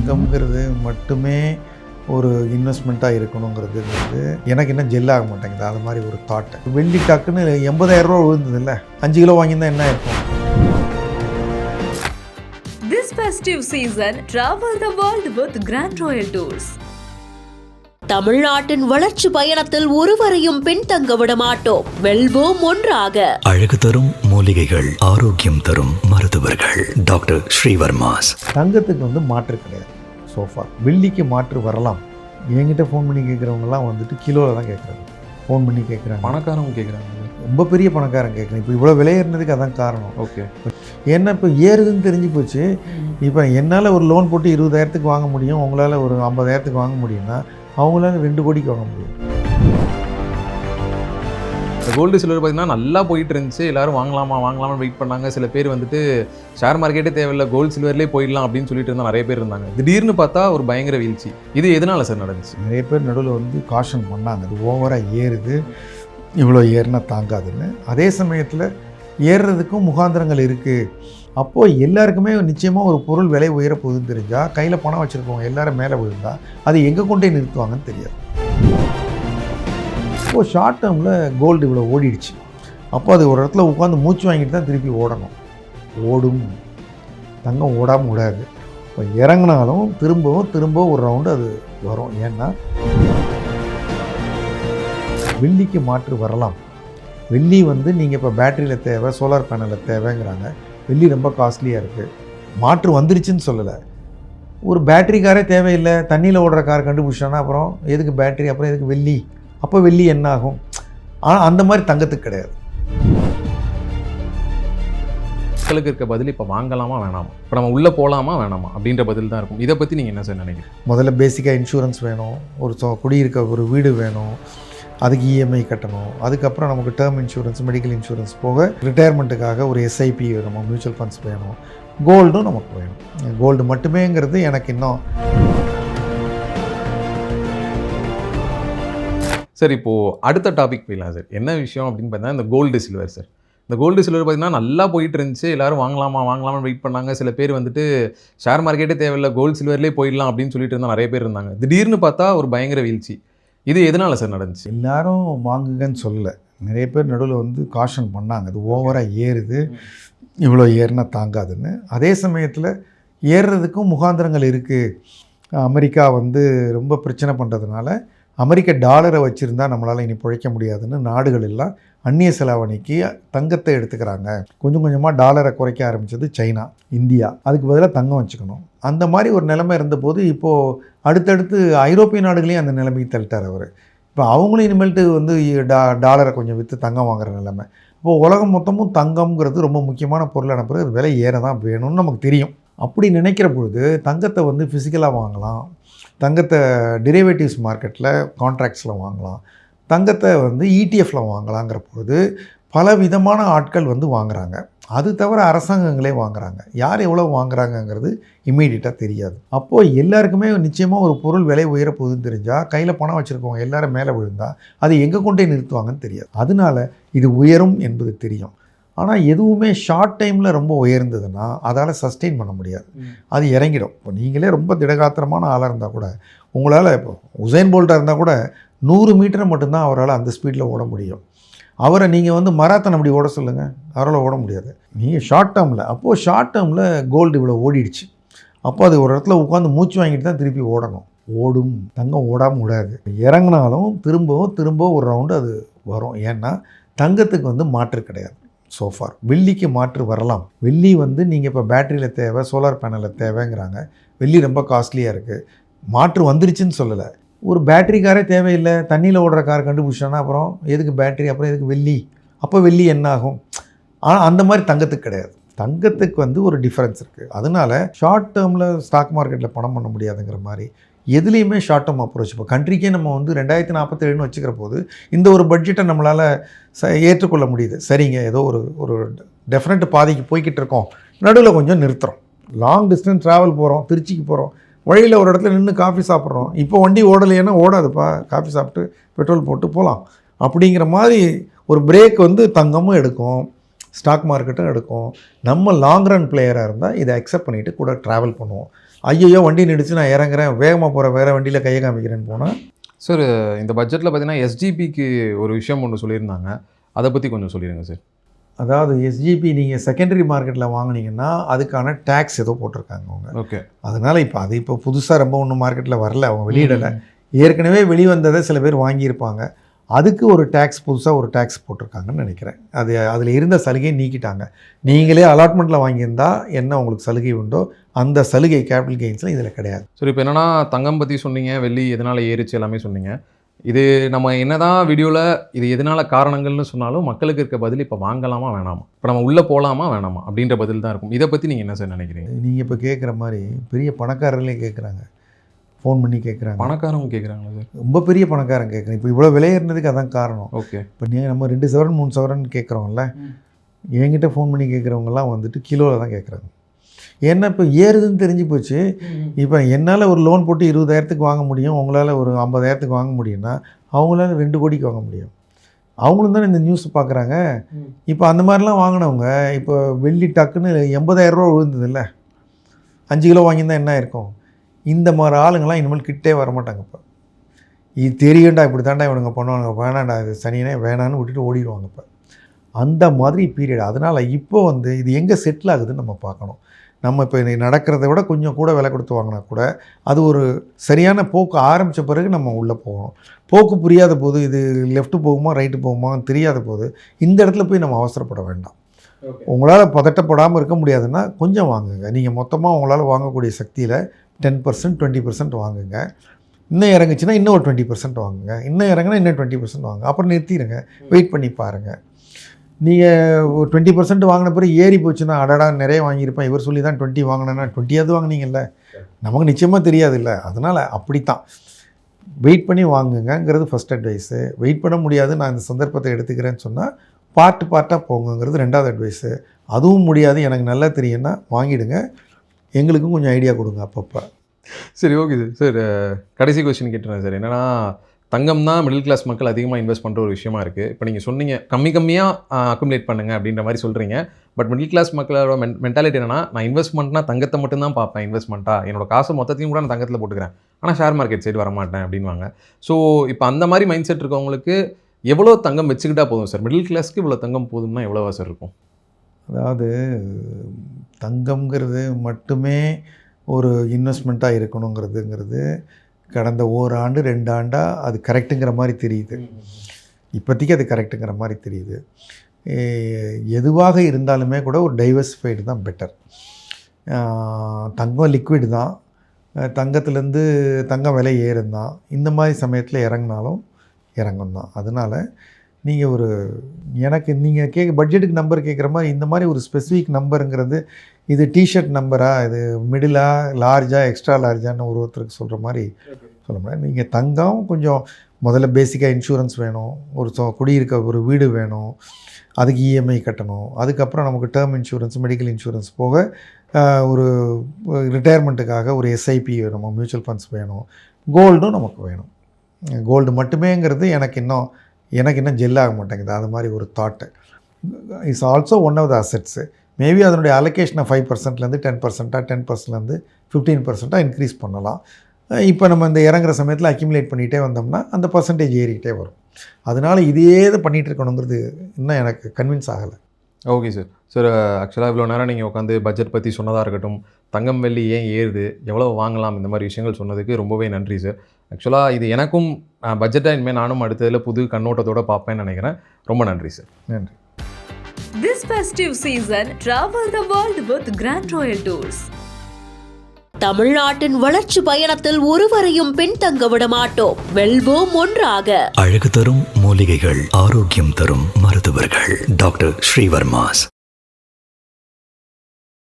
தங்கம்ங்கிறது மட்டுமே ஒரு இன்வெஸ்ட்மெண்ட்டாக இருக்கணுங்கிறது வந்து எனக்கு இன்னும் ஜெல்லாக மாட்டேங்குது. அது மாதிரி ஒரு தாட். வெள்ளி டாக்குன்னு 80,000 ரூபா விழுந்தது இல்லை, 5 கிலோ வாங்கியிருந்தா என்ன இருக்கும்? This festive season, travel the world with Grand Royal Tours. தமிழ்நாட்டின் வளர்ச்சி பயணத்தில் ஒருவரையும் பின்தங்க விட மாட்டோம். வெல்வோம் ஒன்றாக. அழகு தரும் மூலிகைகள், ஆரோக்கியம் தரும் மருத்துவர்கள். டாக்டர் ஸ்ரீவர்மாஸ். தங்கத்துக்கு வந்து மாற்று கிடையாது சோஃபா. வெள்ளிக்கு மாற்று வரலாம். என்கிட்ட ஃபோன் பண்ணி கேட்குறவங்கலாம் வந்துட்டு கிலோவில் தான் கேட்குறாங்க. ஃபோன் பண்ணி கேட்குறாங்க, பணக்காரங்க கேட்குறாங்க, ரொம்ப பெரிய பணக்காரன் கேட்குறேன். இப்போ இவ்வளோ விலையேறினதுக்கு அதான் காரணம். ஓகே, ஏன்னா இப்போ ஏறுதுன்னு தெரிஞ்சு போச்சு. இப்போ என்னால் ஒரு லோன் போட்டு 20,000க்கு வாங்க முடியும், உங்களால் ஒரு 50,000க்கு வாங்க முடியும்னா அவங்களால 2 கோடிக்கு வாங்க முடியும். கோல்டு சில்வர் பார்த்தீங்கன்னா நல்லா போயிட்டு இருந்துச்சு. எல்லாரும் வாங்கலாமான்னு வெயிட் பண்ணாங்க. சில பேர் வந்துட்டு ஷேர் மார்க்கெட்டே தேவையில்லை, கோல்டு சில்வர்லேயே போயிடலாம் அப்படின்னு சொல்லிட்டு இருந்தால் நிறைய பேர் இருந்தாங்க. திடீர்னு பார்த்தா ஒரு பயங்கர வீழ்ச்சி. இது எதனால சார் நடந்துச்சு? நிறைய பேர் நடுவில் வந்து காஷன் பண்ணாங்க, அது ஓவராக ஏறுது, இவ்வளோ ஏறினா தாங்காதுன்னு. அதே சமயத்தில் ஏறுறதுக்கும் முகாந்திரங்கள் இருக்குது. அப்போது எல்லாருக்குமே நிச்சயமாக ஒரு பொருள் விலை உயர போகுதுன்னு தெரிஞ்சால், கையில் பணம் வச்சுருக்கவங்க எல்லாரும் மேலே விழுந்தால் அது எங்கே கொண்டே நிறுத்துவாங்கன்னு தெரியாது. இப்போது ஷார்ட் டேர்மில் கோல்டு இவ்வளோ ஓடிடுச்சு. அப்போ அது ஒரு இடத்துல உட்காந்து மூச்சு வாங்கிட்டு தான் திருப்பி ஓடணும். ஓடும் தங்கம் ஓடாமல் விடாது. இப்போ இறங்கினாலும் திரும்ப ஒரு ரவுண்டு அது வரும். ஏன்னா வெள்ளிக்கு மாற்று வரலாம். வெள்ளி வந்து நீங்கள் இப்போ பேட்டரியில் தேவை, சோலார் பேனலில் தேவைங்கிறாங்க. வெள்ளி ரொம்ப காஸ்ட்லியாக இருக்குது. மாற்று வந்துருச்சுன்னு சொல்லலை. ஒரு பேட்டரி காரே தேவையில்லை, தண்ணியில் ஓடுற கார் கண்டுபிடிச்சானா அப்புறம் எதுக்கு பேட்டரி, அப்புறம் எதுக்கு வெள்ளி? அப்போ வெள்ளி என்ன ஆகும்? ஆனால் அந்த மாதிரி தங்கத்துக்கு கிடையாது. மக்களுக்கு இருக்க பதில் இப்போ வாங்கலாமா வேணாமா, இப்போ நம்ம உள்ளே போகலாமா வேணாமா அப்படின்ற பதில் தான் இருக்கும். இதை பற்றி நீங்கள் என்ன சார் நினைக்கிறீங்க? முதல்ல பேசிக்காக இன்சூரன்ஸ் வேணும், ஒரு குடியிருக்க ஒரு வீடு வேணும், அதுக்கு இஎம்ஐ கட்டணும். அதுக்கப்புறம் நமக்கு டேர்ம் இன்சூரன்ஸ், மெடிக்கல் இன்சூரன்ஸ் போக ரிட்டையர்மெண்ட்டுக்காக ஒரு எஸ்ஐபி நம்ம மியூச்சுவல் ஃபண்ட்ஸ் வேணும். கோல்டும் நமக்கு வேணும். கோல்டு மட்டுமேங்கிறது எனக்கு இன்னும். சார் இப்போது அடுத்த டாபிக் போயிடலாம் சார். என்ன விஷயம் அப்படின்னு பார்த்தீங்கன்னா இந்த கோல்டு சில்வர் சார். இந்த கோல்டு சில்வர் பார்த்தீங்கன்னா நல்லா போயிட்டு இருந்துச்சு. எல்லாரும் வாங்கலாமான்னு வெயிட் பண்ணாங்க. சில பேர் வந்துட்டு ஷேர் மார்க்கெட்டே தேவையில்லை, கோல்டு சில்வர்லேயே போயிடலாம் அப்படின்னு சொல்லிட்டு இருந்தால் நிறைய பேர் இருந்தாங்க. திடீர்னு பார்த்தா ஒரு பயங்கர வீழ்ச்சி. இது எதனால சார் நடந்துச்சு? எல்லாரும் வாங்குங்கன்னு சொல்லலை, நிறைய பேர் நடுவில் வந்து காஷன் பண்ணாங்க, அது ஓவராக ஏறுது, இவ்வளோ ஏறினா தாங்காதுன்னு. அதே சமயத்தில் ஏறுறதுக்கும் முகாந்திரங்கள் இருக்குது. அமெரிக்கா வந்து ரொம்ப பிரச்சனை பண்ணுறதுனால அமெரிக்க டாலரை வச்சுருந்தா நம்மளால் இனி பிழைக்க முடியாதுன்னு நாடுகள் எல்லாம் அந்நிய செலாவணிக்கு தங்கத்தை எடுத்துக்கிறாங்க. கொஞ்சம் கொஞ்சமாக டாலரை குறைக்க ஆரம்பித்தது சைனா, இந்தியா. அதுக்கு பதிலாக தங்கம் வச்சுக்கணும். அந்த மாதிரி ஒரு நிலைமை இருந்தபோது இப்போது அடுத்தடுத்து ஐரோப்பிய நாடுகளையும் அந்த நிலைமைக்கு தள்ளிட்டார் அவர். இப்போ அவங்களும் இனிமேல்ட்டு வந்து டாலரை கொஞ்சம் விற்று தங்கம் வாங்குற நிலைமை. இப்போது உலகம் மொத்தமும் தங்கம்ங்கிறது ரொம்ப முக்கியமான பொருள் அனுப்புறது, விலை ஏற தான் வேணும்னு நமக்கு தெரியும். அப்படி நினைக்கிற பொழுது தங்கத்தை வந்து ஃபிசிக்கலாக வாங்கலாம், தங்கத்தை டெரிவேட்டிவ்ஸ் மார்க்கெட்டில் கான்ட்ராக்ட்ஸில் வாங்கலாம், தங்கத்தை வந்து இடிஎஃப்பில் வாங்கலாங்கிற பொழுது பல விதமான ஆட்கள் வந்து வாங்குகிறாங்க. அது தவிர அரசாங்கங்களே வாங்குகிறாங்க. யார் எவ்வளோ வாங்குறாங்கங்கிறது இம்மீடியட்டாக தெரியாது. அப்போது எல்லாருக்குமே நிச்சயமாக ஒரு பொருள் விலை உயர போகுதுன்னு தெரிஞ்சால், கையில் பணம் வச்சுருக்கவங்க எல்லாரும் மேலே விழுந்தால் அது எங்கே கொண்டே நிறுத்துவாங்கன்னு தெரியாது. அதனால் இது உயரும் என்பது தெரியும். ஆனால் எதுவுமே ஷார்ட் டைமில் ரொம்ப உயர்ந்ததுன்னா அதால் சஸ்டெயின் பண்ண முடியாது, அது இறங்கிடும். இப்போ நீங்களே ரொம்ப திடகாத்திரமான ஆளாக இருந்தால் கூட, உங்களால் இப்போ உசைன் போல்ட்டாக இருந்தால் கூட 100 மீட்டரை மட்டும்தான் அவரால் அந்த ஸ்பீடில் ஓட முடியும். அவரை நீங்கள் வந்து மராத்தன் அப்படி ஓட சொல்லுங்கள், அவரால் ஓட முடியாது. நீங்கள் ஷார்ட் டேர்மில். அப்போது ஷார்ட் டேர்மில் கோல்டு இவ்வளோ ஓடிடுச்சு. அப்போ அது ஒரு இடத்துல உட்காந்து மூச்சு வாங்கிட்டு தான் திருப்பி ஓடணும். ஓடும் தங்கம் ஓடாமல் விடாது. இறங்கினாலும் திரும்ப ஒரு ரவுண்டு அது வரும். ஏன்னா தங்கத்துக்கு வந்து மாற்று கிடையாது சோஃபார். வெள்ளிக்கு மாற்று வரலாம். வெள்ளி வந்து நீங்கள் இப்போ பேட்டரியில் தேவை, சோலார் பேனலில் தேவைங்கிறாங்க. வெள்ளி ரொம்ப காஸ்ட்லியாக இருக்குது. மாற்று வந்துருச்சுன்னு சொல்லலை. ஒரு பேட்டரி காரே தேவையில்லை, தண்ணியில் ஓடுற கார் கண்டுபிடிச்சானா அப்புறம் எதுக்கு பேட்டரி, அப்புறம் எதுக்கு வெள்ளி? அப்போ வெள்ளி என்ன ஆகும்? ஆனால் அந்த மாதிரி தங்கத்துக்கு கிடையாது. தங்கத்துக்கு வந்து ஒரு டிஃப்ரென்ஸ் இருக்குது. அதனால ஷார்ட் டேர்மில் ஸ்டாக் மார்க்கெட்டில் பணம் பண்ண முடியாதுங்கிற மாதிரி எதுலேயுமே ஷார்ட் டேர்ம் அப்ரோச். இப்போ கண்ட்ரிக்கே நம்ம வந்து 2047 வச்சுக்கிற போது இந்த ஒரு பட்ஜெட்டை நம்மளால் ஏற்றுக்கொள்ள முடியுது. சரிங்க, ஏதோ ஒரு டெஃபினட் பாதைக்கு போய்கிட்டு இருக்கோம், நடுவில் கொஞ்சம் நிறுத்துகிறோம். லாங் டிஸ்டன்ஸ் ட்ராவல் போகிறோம், திருச்சிக்கு போகிறோம், வழியில் ஒரு இடத்துல நின்று காஃபி சாப்பிட்றோம். இப்போ வண்டி ஓடலைன்னா ஓடாதுப்பா, காஃபி சாப்பிட்டு பெட்ரோல் போட்டு போகலாம் அப்படிங்கிற மாதிரி ஒரு பிரேக் வந்து தங்கமும் எடுக்கும், ஸ்டாக் மார்க்கெட்டும் எடுக்கும். நம்ம லாங் ரன் பிளேயராக இருந்தால் இதை அக்செப்ட் பண்ணிவிட்டு கூட ட்ராவல் பண்ணுவோம். ஐயோ வண்டி நடிச்சு நான் இறங்குறேன், வேகமாக போகிறேன், வேறு வண்டியில் கையை காமிக்கிறேன்னு போனால். சார் இந்த பட்ஜெட்டில் பார்த்தீங்கன்னா எஸ்ஜிபிக்கு ஒரு விஷயம் ஒன்று சொல்லியிருந்தாங்க, அதை பற்றி கொஞ்சம் சொல்லிடுங்க சார். அதாவது எஸ்ஜிபி நீங்கள் செகண்டரி மார்க்கெட்டில் வாங்கினீங்கன்னா அதுக்கான டேக்ஸ் ஏதோ போட்டிருக்காங்க அவங்க. ஓகே. அதனால் இப்போ புதுசாக ரொம்ப ஒன்றும் மார்க்கெட்டில் வரல, அவங்க வெளியிடலை. ஏற்கனவே வெளிவந்ததை சில பேர் வாங்கியிருப்பாங்க, அதுக்கு ஒரு டேக்ஸ் புதுசாக ஒரு டேக்ஸ் போட்டிருக்காங்கன்னு நினைக்கிறேன். அதில் இருந்த சலுகையை நீக்கிட்டாங்க. நீங்களே அலாட்மெண்ட்டில் வாங்கியிருந்தா என்ன உங்களுக்கு சலுகை உண்டோ அந்த சலுகை கேபிட்டல் கெயின்ஸில் இதில் கிடையாது. சரி, இப்போ என்னென்னா தங்கம் பற்றி சொன்னீங்க, வெள்ளி எதனால் ஏறிச்சு எல்லாமே சொன்னீங்க. இது நம்ம என்னதான் வீடியோவில் இது எதனால் காரணங்கள்னு சொன்னாலும் மக்களுக்கு இருக்க பதில் இப்போ வாங்கலாமா வேணாமா, இப்போ நம்ம உள்ளே போகலாமா வேணாமா அப்படின்ற பதில் தான் இருக்கும். இதை பற்றி நீங்கள் என்ன சார் நினைக்கிறீங்க? நீங்கள் இப்போ கேட்குற மாதிரி பெரிய பணக்காரர்களே கேட்குறாங்க, ஃபோன் பண்ணி கேட்குறாங்க. பணக்காரங்க கேட்குறாங்களா சார்? ரொம்ப பெரிய பணக்காரங்க கேட்குறேன். இப்போ இவ்வளோ விலையேறினதுக்கு அதான் காரணம். ஓகே. இப்போ நம்ம 2 சவரன் 3 சவரன் கேட்குறோம்ல, என்கிட்ட ஃபோன் பண்ணி கேட்குறவங்கலாம் வந்துட்டு கிலோவில் தான் கேட்குறாங்க. ஏன்னா இப்போ ஏறுதுன்னு தெரிஞ்சு போச்சு. இப்போ என்னால் ஒரு லோன் போட்டு 20,000க்கு வாங்க முடியும், உங்களால் ஒரு 50,000க்கு வாங்க முடியும்னா அவங்களால 2 கோடிக்கு வாங்க முடியும். அவங்களும் தானே இந்த நியூஸ் பார்க்குறாங்க. இப்போ அந்த மாதிரிலாம் வாங்கினவங்க இப்போ வெள்ளி டக்குன்னு 80,000 ரூபா விழுந்ததில்ல, 5 கிலோ வாங்கியிருந்தால் என்ன இருக்கும்? இந்த மாதிரி ஆளுங்கள்லாம் இனிமேல் கிட்டே வரமாட்டாங்க. இப்போ இது தெரியும்டா, இப்படி தாண்டா இவனுங்க பண்ணுவாங்க, வேணாண்டா இது சனியனே வேணான்னு விட்டுட்டு ஓடிடுவாங்க. இப்போ அந்த மாதிரி பீரியட். அதனால் இப்போ இது எங்கே செட்டில் ஆகுதுன்னு நம்ம பார்க்கணும். நம்ம இப்போ நடக்கிறத விட கொஞ்சம் கூட விலை கொடுத்து வாங்கினா கூட அது ஒரு சரியான போக்கு ஆரம்பித்த பிறகு நம்ம உள்ளே போகணும். போக்கு புரியாத போது, இது லெஃப்ட்டு போகுமா ரைட்டு போகுமான்னு தெரியாத போது இந்த இடத்துல போய் நம்ம அவசரப்பட வேண்டாம். உங்களால் பதட்டப்படாமல் இருக்க முடியாதுன்னா கொஞ்சம் வாங்குங்க. நீங்கள் மொத்தமாக உங்களால் வாங்கக்கூடிய சக்தியில் 10% 20% வாங்குங்க. இன்னும் இறங்குச்சுன்னா இன்னும் ஒரு 20% வாங்குங்க. இன்னும் இறங்குனா இன்னும் 20% வாங்க. அப்புறம் நிறுத்திடுங்க, வெயிட் பண்ணி பாருங்கள். நீங்கள் ஒரு 20% வாங்கின பிறகு ஏறி போச்சுன்னா அடடா நிறைய வாங்கியிருப்பேன், இவர் சொல்லி தான் 20 வாங்கினேன்னா 20வது வாங்கினீங்கல்ல, நமக்கு நிச்சயமாக தெரியாது இல்லை. அதனால் அப்படித்தான் வெயிட் பண்ணி வாங்குங்கிறது ஃபஸ்ட் அட்வைஸு. வெயிட் பண்ண முடியாது, நான் இந்த சந்தர்ப்பத்தை எடுத்துக்கிறேன்னு சொன்னால் பார்ட்டாக போங்குங்கிறது 2வது அட்வைஸு. அதுவும் முடியாது, எனக்கு நல்லா தெரியும்னா வாங்கிடுங்க, எங்களுக்கும் கொஞ்சம் ஐடியா கொடுங்க அப்பப்போ. சரி, ஓகே சார். சார் கடைசி கொஸ்டின் கேட்டுறேன் சார். என்னென்னா தங்கம் தான் மிடில் கிளாஸ் மக்கள் அதிகமாக இன்வெஸ்ட் பண்ணுற ஒரு விஷயமா இருக்குது. இப்போ நீங்கள் சொன்னீங்க கம்மியாக அக்குமுலேட் பண்ணுங்க அப்படின்ற மாதிரி சொல்கிறீங்க. பட் மிடில் கிளாஸ் மக்களோட மென்டாலிட்டி என்னன்னா, நான் இன்வெஸ்ட்மெண்ட்னா தங்கத்தை மட்டும்தான் பார்ப்பேன், இன்வெஸ்ட்மெண்ட்டாக என்னோட காசு மொத்தத்தையும் கூட நான் தங்கத்தில் போட்டுக்கிறேன், ஆனால் ஷேர் மார்க்கெட் சைடு வரமாட்டேன் அப்படின்வாங்க. ஸோ இப்போ அந்த மாதிரி மைண்ட் செட் இருக்கவங்களுக்கு எவ்வளோ தங்கம் வச்சுக்கிட்டா போதும் சார்? மிடில் கிளாஸ்க்கு இவ்வளோ தங்கம் போதும்னா எவ்வளோவா சார் இருக்கும்? அதாவது தங்கம்ங்கிறது மட்டுமே ஒரு இன்வெஸ்ட்மெண்ட்டாக இருக்கணுங்கிறதுங்கிறது கடந்த 1 ஆண்டு 2 ஆண்டாக அது கரெக்டுங்கிற மாதிரி தெரியுது. இப்போதைக்கு அது கரெக்டுங்கிற மாதிரி தெரியுது. எதுவாக இருந்தாலுமே கூட ஒரு டைவர்சிஃபைடு தான் பெட்டர். தங்கம் லிக்விட் தான், தங்கத்துலேருந்து தங்கம் விலை ஏறும் தான், இந்த மாதிரி சமயத்தில் இறங்கினாலும் இறங்கும் தான். அதனால் நீங்கள் எனக்கு நீங்கள் பட்ஜெட்டுக்கு நம்பர் கேட்குற மாதிரி இந்த மாதிரி ஒரு ஸ்பெசிஃபிக் நம்பருங்கிறது, இது டிஷர்ட் நம்பரா, இது மிடிலா, லார்ஜா, எக்ஸ்ட்ரா லார்ஜான்னு ஒருத்தருக்கு சொல்கிற மாதிரி சொல்ல முடியாது. நீங்கள் தங்கம் கொஞ்சம் முதல்ல பேசிக்காக இன்சூரன்ஸ் வேணும், குடியிருக்க ஒரு வீடு வேணும், அதுக்கு இஎம்ஐ கட்டணும், அதுக்கப்புறம் நமக்கு டேர்ம் இன்சூரன்ஸ், மெடிக்கல் இன்சூரன்ஸ் போக ஒரு ரிட்டையர்மெண்ட்டுக்காக ஒரு எஸ்ஐபி வேணும், மியூச்சுவல் ஃபண்ட்ஸ் வேணும், கோல்டும் நமக்கு வேணும். கோல்டு மட்டுமேங்கிறது எனக்கு இன்னும் ஜெல்லாக மாட்டேங்குது. அது மாதிரி ஒரு thought is also one of the assets. Maybe அதனுடைய அலோகேஷனை 5%லேருந்து 10%, 10%லேருந்து 15% இன்க்ரீஸ் பண்ணலாம். இப்போ நம்ம இந்த இறங்குற சமயத்தில் அக்யூமுலேட் பண்ணிகிட்டே வந்தோம்னா அந்த பர்சன்டேஜ் ஏறிக்கிட்டே வரும். அதனால் இதே இது பண்ணிகிட்டு இருக்கணுங்கிறது இன்னும் எனக்கு கன்வின்ஸ் ஆகலை. Okay sir. சார் ஆக்சுவலாக இவ்வளோ நேரம் நீங்கள் உட்காந்து பட்ஜெட் பற்றி சொன்னதாக இருக்கட்டும், தங்கம் வெள்ளி ஏன் ஏறுது, எவ்வளோ வாங்கலாம், இந்த மாதிரி விஷயங்கள் சொன்னதுக்கு ரொம்பவே நன்றி சார். ஆக்சுவலாக இது எனக்கும் பட்ஜெட்டாக இனிமேல் நானும் அடுத்ததில் புது கண்ணோட்டத்தோடு பார்ப்பேன்னு நினைக்கிறேன். ரொம்ப நன்றி சார். நன்றி. This festive season, travel the world with Grand Royal Tours. தமிழ்நாட்டின் வளர்ச்சி பயணத்தில் ஒருவரையும் பின்தங்க விட மாட்டோம். வெல்வோம் ஒன்றாக. அழகு தரும் மூலிகைகள், ஆரோக்கியம் தரும் மருத்துவர்கள். டாக்டர் ஸ்ரீவர்மாஸ்.